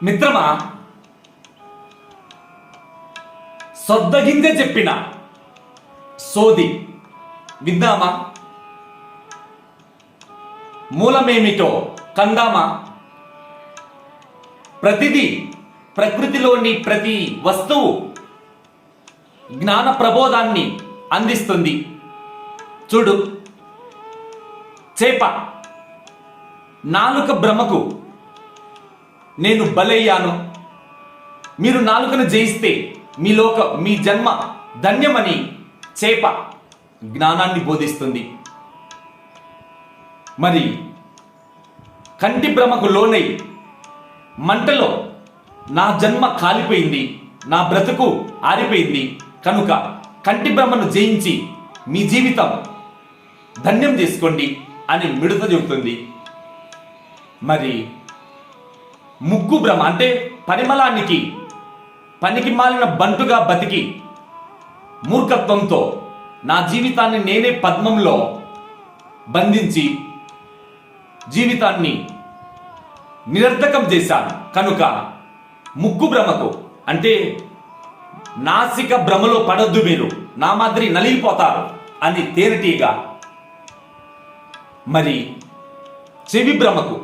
మిత్రమా, సొద్దగింజ చెప్పిన సోది విద్దామా? మూలమేమిటో కందామా? ప్రతిదీ, ప్రకృతిలోని ప్రతి వస్తువు జ్ఞాన ప్రబోధాన్ని అందిస్తుంది. చూడు, చేప నాలుక భ్రమకు నేను బలయ్యాను, మీరు నాలుకను జయిస్తే మీ జన్మ ధన్యమని చేప జ్ఞానాన్ని బోధిస్తుంది. మరి కంటి భ్రమకు లోనై మంటలో నా జన్మ కాలిపోయింది, నా బ్రతుకు ఆరిపోయింది కనుక కంటి భ్రమను జయించి మీ జీవితం ధన్యం చేసుకోండి అని మిడత చెబుతుంది. మరి ముగ్గు భ్రమ అంటే పరిమళానికి పనికి మాలిన బంటుగా బతికి మూర్ఖత్వంతో నా జీవితాన్ని నేనే పద్మంలో బంధించి జీవితాన్ని నిరర్ధకం చేశాను కనుక ముగ్గు భ్రమకు అంటే నాసిక భ్రమలో పడొద్దు, మీరు నా మాదిరి నలిగిపోతారు అని తేనెటీగా. మరి చెవి భ్రమకు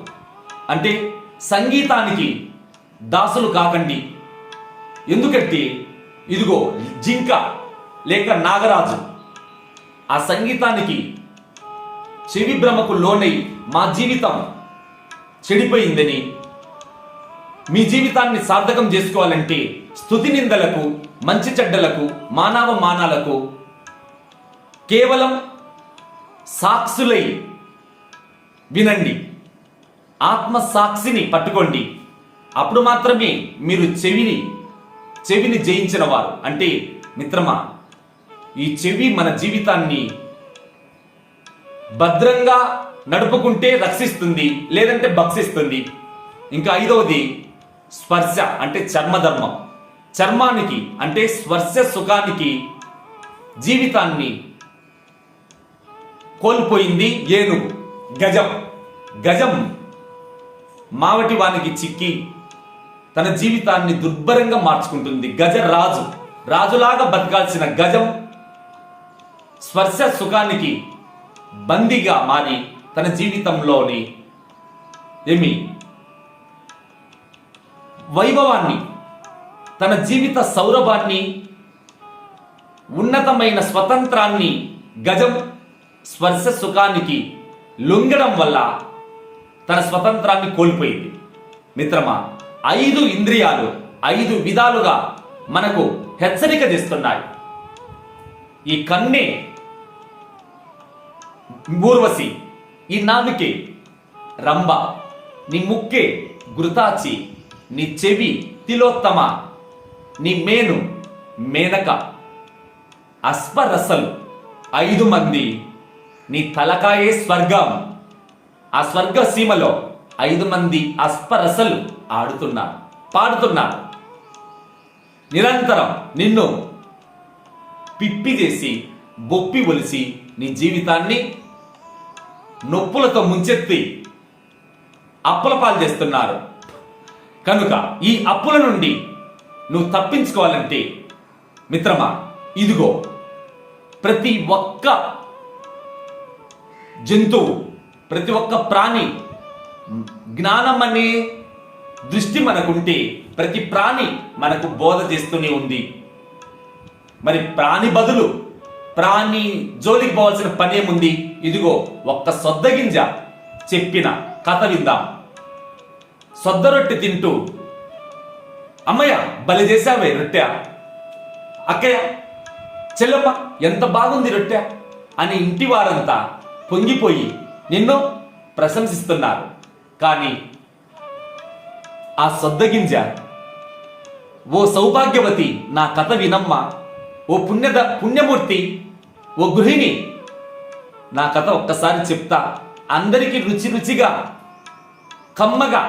అంటే సంగీతానికి దాసులు కాకండి, ఎందుకంటే ఇదిగో జింక లేక నాగరాజు ఆ సంగీతానికి చెవి భ్రమకు లోనై మా జీవితం చెడిపోయిందని, మీ జీవితాన్ని సార్థకం చేసుకోవాలంటే స్తుతి నిందలకు, మంచి చెడ్డలకు, మానవ మానాలకు కేవలం సాక్షులై వినండి, ఆత్మ సాక్షిని పట్టుకోండి. అప్పుడు మాత్రమే మీరు చెవిని జయించిన వారు. అంటే మిత్రమా, ఈ చెవి మన జీవితాన్ని భద్రంగా నడుపుకుంటే రక్షిస్తుంది, లేదంటే భక్షిస్తుంది. ఇంకా ఐదవది స్పర్శ అంటే చర్మధర్మం. చర్మానికి అంటే స్పర్శ సుఖానికి జీవితాన్ని కోల్పోయింది ఏనుగు. గజం మావటి వానికి చిక్కి తన జీవితాన్ని దుర్భరంగా మార్చుకుంటుంది. రాజులాగా బతకాల్సిన గజం స్పర్శ సుఖానికి బందీగా మారి తన జీవితంలోని వైభవాన్ని, తన జీవిత సౌరభాన్ని, ఉన్నతమైన స్వతంత్రాన్ని గజం స్పర్శ సుఖానికి లొంగడం వల్ల తన స్వతంత్రాన్ని కోల్పోయింది. మిత్రమా, 5 ఇంద్రియాలు 5 విధాలుగా మనకు హెచ్చరిక చేస్తున్నాయి. ఈ కన్నే ఊర్వశి, ఈ నాలుకే రంభ, నీ ముక్కే ఘృతాచి, నీ చెవి తిలోత్తమ, నీ మేను మేనక, అశ్వరసలు 5 మంది, నీ తలకాయే స్వర్గం. ఆ స్వర్గ సీమలో 5 మంది అశ్వరసలు ఆడుతున్నారు, పాడుతున్నారు. నిరంతరం నిన్ను పిప్పి చేసి బొప్పి ఒలిసి నీ జీవితాన్ని నొప్పులతో ముంచెత్తి అప్పుల పాలు చేస్తున్నారు. కనుక ఈ అప్పుల నుండి నువ్వు తప్పించుకోవాలంటే మిత్రమా, ఇదిగో ప్రతి ఒక్క జంతువు, ప్రతి ఒక్క ప్రాణి జ్ఞానం అనే దృష్టి మనకుంటే ప్రతి ప్రాణి మనకు బోధ చేస్తూనే ఉంది. మరి ప్రాణి జోలికి పోవాల్సిన పనేముంది? ఇదిగో ఒక్క సొద్దగింజ చెప్పిన కథ విందాం. సొద్ద రొట్టె తింటూ, అమ్మయ్య బలి చేశావే రొట్టె, అక్కయ్య చెల్లమ్మ ఎంత బాగుంది రొట్టె అని ఇంటి వారంతా పొంగిపోయి నిన్ను ప్రశంసిస్తున్నారు. కానీ ఆ సొద్దగింజ, ఓ సౌభాగ్యవతి నా కథ వినమ్మ, ఓ పుణ్యమూర్తి, ఓ గృహిణి నా కథ ఒక్కసారి చెప్తా, అందరికీ రుచిగా కమ్మగా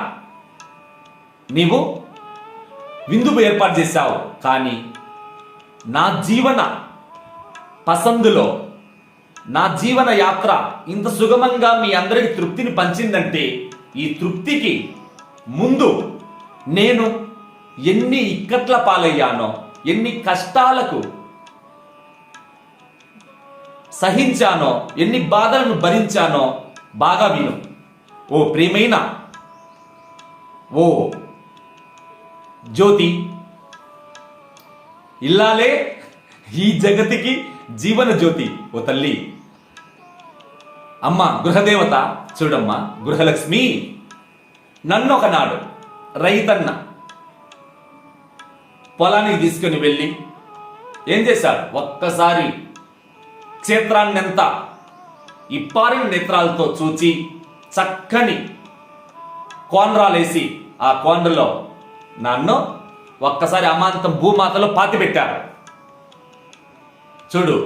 నీవు విందు ఏర్పాటు చేశావు. కానీ నా జీవన పసందులో నా జీవన యాత్ర ఇంత సుగమంగా మీ అందరికి తృప్తిని పంచిందంటే ఈ తృప్తికి ముందు నేను ఎన్ని ఇక్కట్ల పాలయ్యానో, ఎన్ని కష్టాలకు సహించానో, ఎన్ని బాధలను భరించానో బాగా విను. ఓ ప్రియమైన ఓ జ్యోతి, ఇల్లాలే ఈ జగతికి జీవన జ్యోతి. ఓ తల్లి, అమ్మ గృహదేవత, చూడమ్మా గృహలక్ష్మి, నన్ను ఒకనాడు రైతన్న పొలానికి తీసుకుని వెళ్ళి ఏం చేశాడు, ఒక్కసారి క్షేత్రాన్నంతా ఇప్పారిన నేత్రాలతో చూచి చక్కని కోండ్రాలేసి ఆ కోండ్రలో నన్ను ఒక్కసారి అమాంతం భూమాతలో పాతిపెట్టారు. చూడు,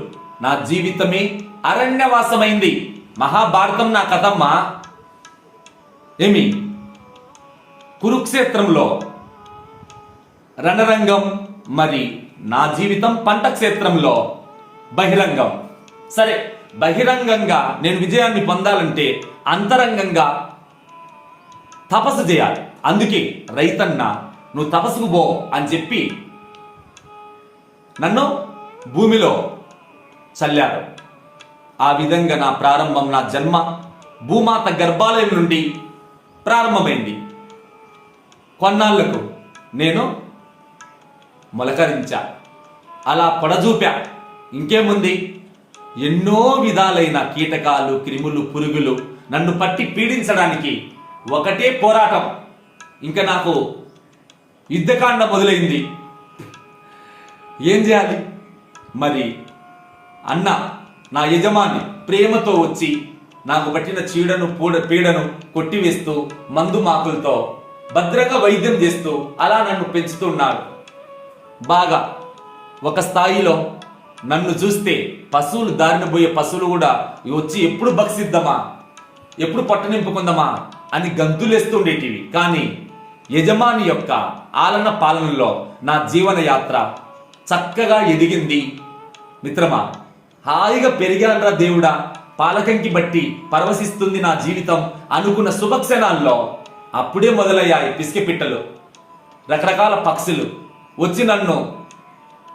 నా జీవితమే అరణ్యవాసమైంది. మహాభారతం నా కథమ్మా. ఏమి కురుక్షేత్రంలో రణరంగం, మరి నా జీవితం పంట క్షేత్రంలో బహిరంగం. సరే, బహిరంగంగా నేను విజయాన్ని పొందాలంటే అంతరంగంగా తపస్సు చేయాలి. అందుకే రైతన్న నువ్వు తపస్సుకు పో అని చెప్పి నన్ను భూమిలో చల్లారు. ఆ విధంగా నా ప్రారంభం, నా జన్మ భూమాత గర్భాలయం నుండి ప్రారంభమైంది. కొన్నాళ్లకు నేను మొలకరించా, అలా పొడజూపా. ఇంకేముంది, ఎన్నో విధాలైన కీటకాలు, క్రిములు, పురుగులు నన్ను పట్టి పీడించడానికి ఒకటే పోరాటం. ఇంకా నాకు యుద్ధకాండ మొదలైంది. ఏం చేయాలి మరి? అన్న నా యజమాని ప్రేమతో వచ్చి నాకు పట్టిన చీడను పీడను కొట్టివేస్తూ మందు మాకులతో భద్రంగా వైద్యం చేస్తూ అలా నన్ను పెంచుతున్నాడు. బాగా ఒక స్థాయిలో నన్ను చూస్తే పశువులు, దారిన పోయే పశువులు కూడా వచ్చి ఎప్పుడు భక్షిద్దామా, ఎప్పుడు పొట్ట నింపుకుందామా అని గంతులేస్తుండేటివి. కానీ యజమాని యొక్క ఆలన పాలనలో నా జీవన యాత్ర చక్కగా ఎదిగింది. మిత్రమా, హాయిగా పెరిగాన్రా దేవుడా, పాలకంకి బట్టి పరవశిస్తుంది నా జీవితం అనుకున్న శుభక్షణాల్లో అప్పుడే మొదలయ్యాయి పిసికి పిట్టలు, రకరకాల పక్షులు వచ్చి నన్ను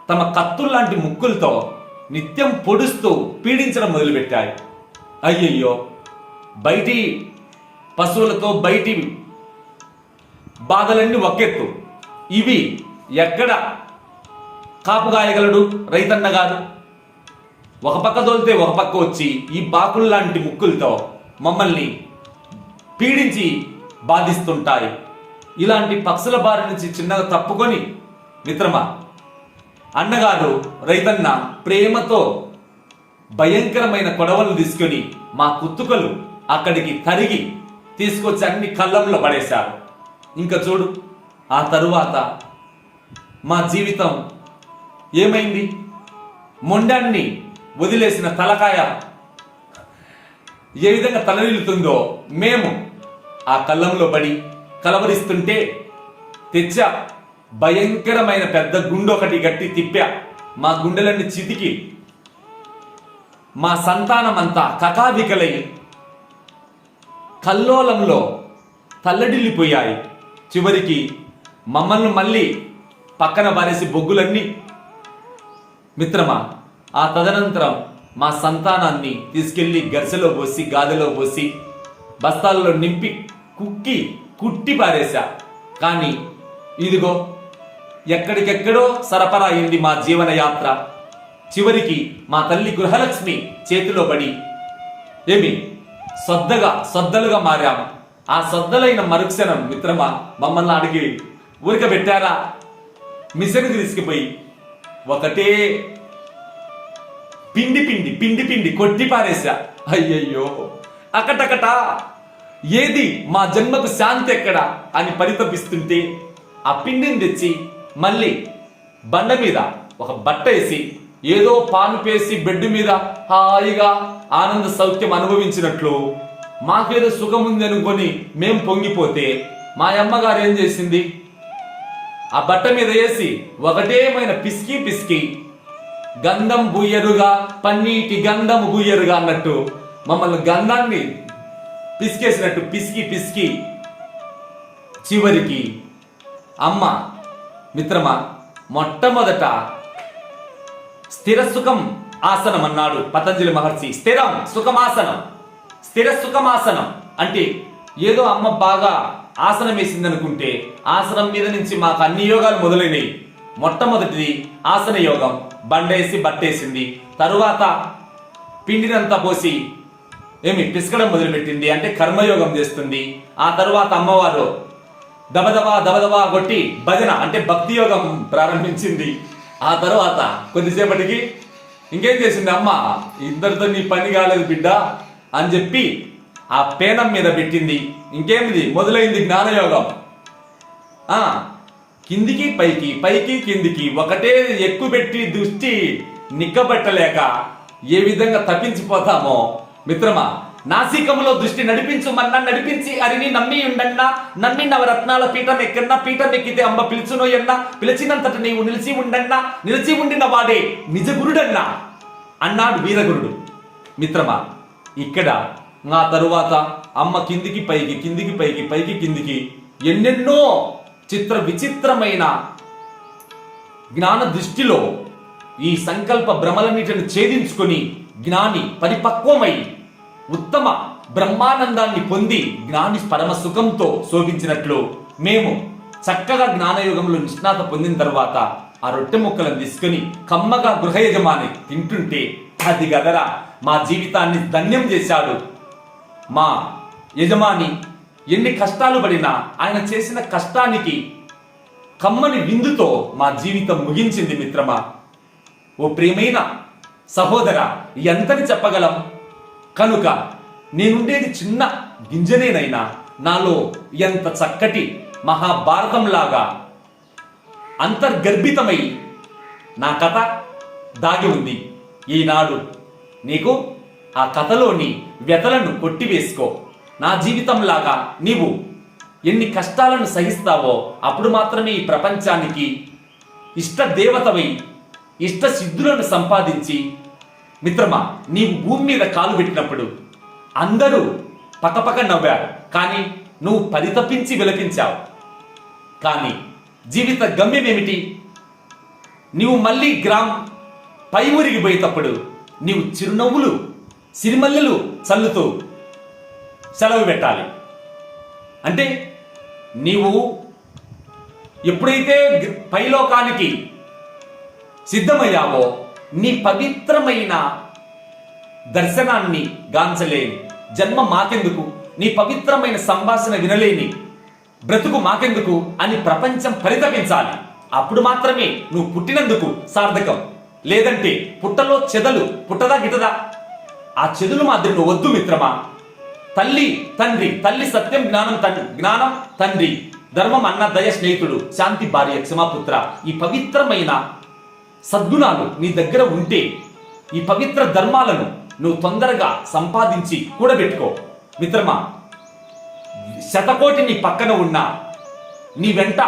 తమ కత్తుల్లాంటి ముక్కులతో నిత్యం పొడుస్తూ పీడించడం మొదలుపెట్టాయి. అయ్యయ్యో, బయటి పశువులతో బయటి బాధలన్నీ ఒకెత్తు. ఇవి ఎక్కడ కాపుగాయగలడు రైతన్న గారు? ఒక పక్క తోలితే ఒక పక్క వచ్చి ఈ బాకుల్లాంటి ముక్కులతో మమ్మల్ని పీడించి బాధిస్తుంటాయి. ఇలాంటి పక్షుల బారి నుంచి చిన్నగా తప్పుకొని మిత్రమా, అన్నగారు రైతన్న ప్రేమతో భయంకరమైన కొడవలు తీసుకొని మా కుత్తుకలు అక్కడికి తరిగి తీసుకొచ్చి అన్ని కళ్ళంలో పడేశారు. ఇంకా చూడు, ఆ తరువాత మా జీవితం ఏమైంది? మొండాన్ని వదిలేసిన తలకాయ ఏ విధంగా తలనిల్లుతుందో మేము ఆ కళ్ళంలో పడి కలవరిస్తుంటే తెచ్చా భయంకరమైన పెద్ద గుండు ఒకటి గట్టి తిప్పా. మా గుండెలన్నీ చితికి మా సంతానం అంతా కకావికలై కల్లోలంలో తల్లడిల్లిపోయాయి. చివరికి మమ్మల్ని మళ్ళీ పక్కన బారేసి బొగ్గులన్నీ. మిత్రమా, ఆ తదనంతరం మా సంతానాన్ని తీసుకెళ్లి గరిసెలో పోసి, గాదెలో పోసి, బస్తాల్లో నింపి కుట్టి పారేశా. కానీ ఇదిగో ఎక్కడికెక్కడో సరఫరా అయింది మా జీవన యాత్ర. చివరికి మా తల్లి గృహలక్ష్మి చేతిలో పడి సొద్దలుగా మారాము. ఆ సొద్దలైన మరుక్షణం మిత్రమా, మమ్మల్ని అడిగి ఊరకబెట్టారా? మిషన్కి తీసుకుపోయి ఒకటే పిండి కొట్టి పారేశా. అయ్యయ్యో, అకటకట ఏది మా జన్మకు శాంతి ఎక్కడా అని పరితపిస్తుంటే ఆ పిండిని తెచ్చి మళ్ళీ బండ మీద ఒక బట్ట వేసి ఏదో పాను పేసి బెడ్ మీద హాయిగా ఆనంద సౌఖ్యం అనుభవించినట్లు మాకేదో సుఖం ఉంది అనుకొని మేం పొంగిపోతే మా అమ్మగారు ఏం చేసింది? ఆ బట్ట మీద వేసి ఒకటేమైన పిసికి గంధం బుయ్యరుగా, పన్నీటి గంధం బుయ్యరుగా అన్నట్టు మమ్మల్ని గంధాన్ని పిసికేసినట్టు పిసికి చివరికి అమ్మ మిత్రమా, మొట్టమొదట స్థిర సుఖం ఆసనం అన్నాడు పతంజలి మహర్షి. స్థిరం సుఖమాసనం. స్థిర సుఖమాసనం అంటే ఏదో అమ్మ బాగా ఆసనం వేసింది అనుకుంటే ఆసనం మీద నుంచి మాకు అన్ని యోగాలు మొదలైనవి. మొట్టమొదటిది ఆసన యోగం. బండేసి బట్టేసింది. తరువాత పిండినంతా పోసి పిసకడం మొదలుపెట్టింది, అంటే కర్మయోగం చేస్తుంది. ఆ తరువాత అమ్మవారు దబదబా కొట్టి భజన అంటే భక్తి యోగం ప్రారంభించింది. ఆ తర్వాత కొద్దిసేపటికి ఇంకేం చేసింది అమ్మ, ఇద్దరితో నీ పని కాలేదు బిడ్డ అని చెప్పి ఆ పేనం మీద పెట్టింది. ఇంకేమిది మొదలైంది జ్ఞానయోగం. కిందికి పైకి పైకి కిందికి ఒకటే ఎక్కువ పెట్టి దృష్టి నిక్కబెట్టలేక ఏ విధంగా తప్పించిపోతామో మిత్రమా, నాసికములో దృష్టి నడిపించుమన్నా నడిపించి అరిని నమ్మి ఉండన్నా, నమ్మి నవరత్నాల పీఠం ఎక్కన్నా, పీఠం ఎక్కితే అమ్మ పిలుచునో ఎన్నా, పిలిచినంతట నీవు నిలిచి ఉండన్నా, నిలిచి ఉండిన వాడే నిజ గురుడన్నా అన్నాడు వీరగురుడు. మిత్రమా, ఇక్కడ ఆ తరువాత అమ్మ కిందికి పైకి కిందికి పైకి పైకి కిందికి ఎన్నెన్నో చిత్ర విచిత్రమైన జ్ఞాన దృష్టిలో ఈ సంకల్ప భ్రమలన్నిటిని ఛేదించుకొని జ్ఞాని పరిపక్వమై ఉత్తమ బ్రహ్మానందాన్ని పొంది జ్ఞాని పరమ సుఖంతో శోభించినట్లు మేము చక్కగా జ్ఞానయోగంలో నిష్ణాత పొందిన తర్వాత ఆ రొట్టె ముక్కలను తీసుకుని కమ్మగా గృహ యజమాని తింటుంటే అది గదరా మా జీవితాన్ని ధన్యం చేశాడు. మా యజమాని ఎన్ని కష్టాలు పడినా ఆయన చేసిన కష్టానికి కమ్మని విందుతో మా జీవితం ముగించింది. మిత్రమా, ఓ ప్రియమైన సహోదర, ఎంతని చెప్పగలం? కనుక నేనుండేది చిన్న గింజనేనైనా నాలో ఎంత చక్కటి మహాభారతంలాగా అంతర్గర్భితమై నా కథ దాగి ఉంది. ఈనాడు నీకు ఆ కథలోని వ్యతలను కొట్టివేసుకో. నా జీవితంలాగా నీవు ఎన్ని కష్టాలను సహిస్తావో అప్పుడు మాత్రమే ఈ ప్రపంచానికి ఇష్ట దేవతవై ఇష్ట సిద్ధులను సంపాదించి, మిత్రమా, నీవు భూమి మీద కాలు పెట్టినప్పుడు అందరూ పకపక నవ్వారు, కానీ నువ్వు పరితపించి విలపించావు. కానీ జీవిత గమ్యం ఏమిటి? నీవు మళ్ళీ పై ఊరికి పోయేటప్పుడు నీవు చిరునవ్వులు సిరిమల్లెలు చల్లుతూ సెలవు పెట్టాలి. అంటే నీవు ఎప్పుడైతే పైలోకానికి సిద్ధమయ్యావో నీ పవిత్రమైన దర్శనాన్ని గాంచలేని జన్మ మాకెందుకు, నీ పవిత్రమైన సంభాషణ వినలేని బ్రతుకు మాకెందుకు అని ప్రపంచం పరితపించాలి. అప్పుడు మాత్రమే నువ్వు పుట్టినందుకు సార్థకం. లేదంటే పుట్టలో చెదలు పుట్టదా గిట్టదా? ఆ చెదులు మాదిరి నువ్వు వద్దు మిత్రమా. తల్లి తండ్రి, తల్లి సత్యం, జ్ఞానం తండ్రి, ధర్మం అన్న దయ స్నేహితుడు, శాంతి భార్య, క్షమాపుత్ర, ఈ పవిత్రమైన సద్గుణాలు నీ దగ్గర ఉంటే ఈ పవిత్ర ధర్మాలను నువ్వు తొందరగా సంపాదించి కూడబెట్టుకో. మిత్రమా, శతకోటి నీ పక్కన ఉన్నా నీ వెంట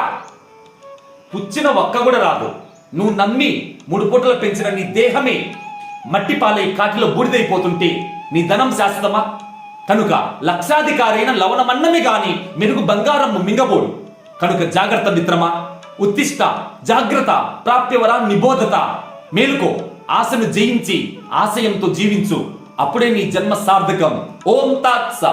పుచ్చిన ఒక్క కూడా రాదు. నువ్వు నమ్మి 3 పూటలు పెంచిన నీ దేహమే మట్టి పాలై కాటిలో బూడిదైపోతుంటే నీ ధనం శాశ్వతమా? కనుక లక్షాధికారైన లవణమన్నమే గాని మెరుగు బంగారం మింగబోడు. కనుక జాగ్రత్త మిత్రమా, ఉత్తిష్ట జాగ్రత్త, ప్రాప్యవరా నిబోధత. మేలుకో, ఆశను జయించి ఆశయంతో జీవించు. అప్పుడే నీ జన్మ సార్థకం. ఓం తాత్స.